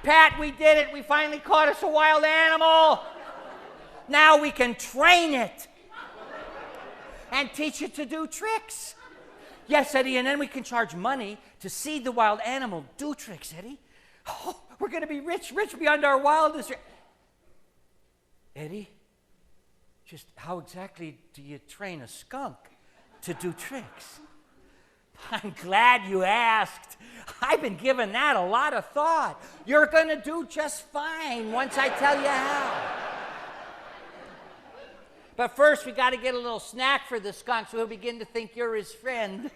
Pat, we did it. We finally caught us a wild animal. Now we can train it and teach it to do tricks. Yes, Eddie, and then we can charge money to see the wild animal do tricks, Eddie. Oh, we're going to be rich beyond our wildest. Eddie, just how exactly do you train a skunk to do tricks? I'm glad you asked. I've been giving that a lot of thought. You're going to do just fine once I tell you how. But first, we got to get a little snack for the skunk so he'll begin to think you're his friend.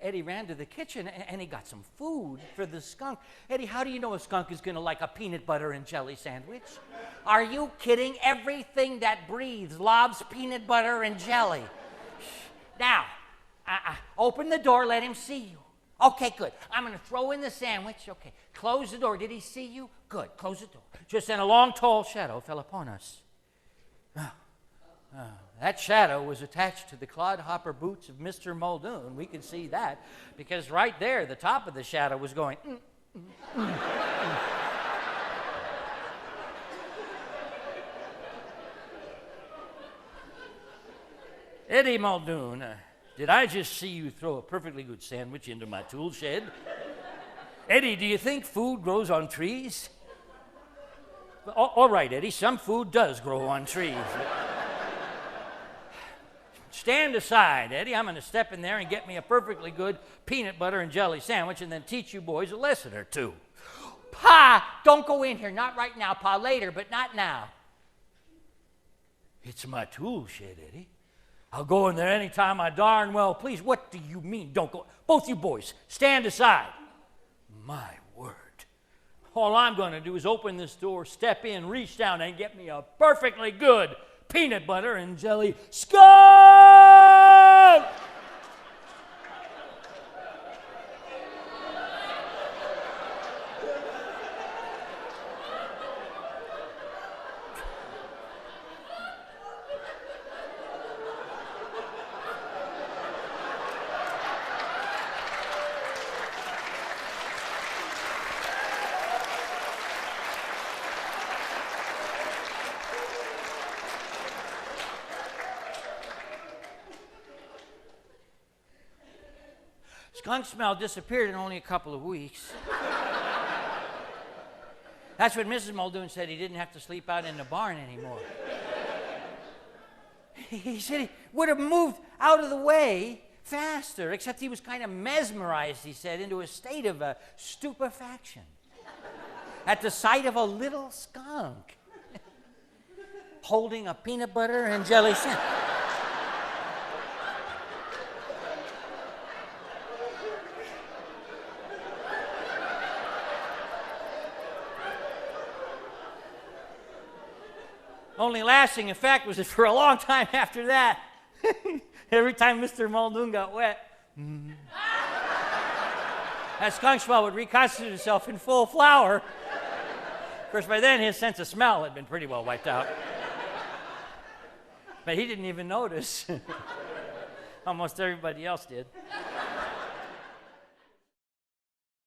Eddie ran to the kitchen and he got some food for the skunk. Eddie, how do you know a skunk is going to like a peanut butter and jelly sandwich? Are you kidding? Everything that breathes loves peanut butter and jelly. Now, open the door, let him see you. Okay, good. I'm going to throw in the sandwich. Okay, close the door. Did he see you? Good, close the door. Just then a long, tall shadow fell upon us. That shadow was attached to the clodhopper boots of Mr. Muldoon. We could see that because right there, the top of the shadow was going. Eddie Muldoon, did I just see you throw a perfectly good sandwich into my tool shed? Eddie, do you think food grows on trees? All right, Eddie, some food does grow on trees. Stand aside, Eddie. I'm going to step in there and get me a perfectly good peanut butter and jelly sandwich and then teach you boys a lesson or two. Pa, don't go in here. Not right now, Pa. Later, but not now. It's my tool shed, Eddie. I'll go in there anytime I darn well please. What do you mean, don't go? Both you boys, stand aside. My word. All I'm going to do is open this door, step in, reach down, and get me a perfectly good peanut butter and jelly skunk! Skunk smell disappeared in only a couple of weeks. That's what Mrs. Muldoon said. He didn't have to sleep out in the barn anymore. He said he would have moved out of the way faster, except he was kind of mesmerized, he said, into a state of stupefaction at the sight of a little skunk holding a peanut butter and jelly sandwich. Only lasting effect was that for a long time after that, every time Mr. Muldoon got wet, that skunk smell would reconstitute itself in full flower. Of course, by then his sense of smell had been pretty well wiped out. But he didn't even notice. Almost everybody else did.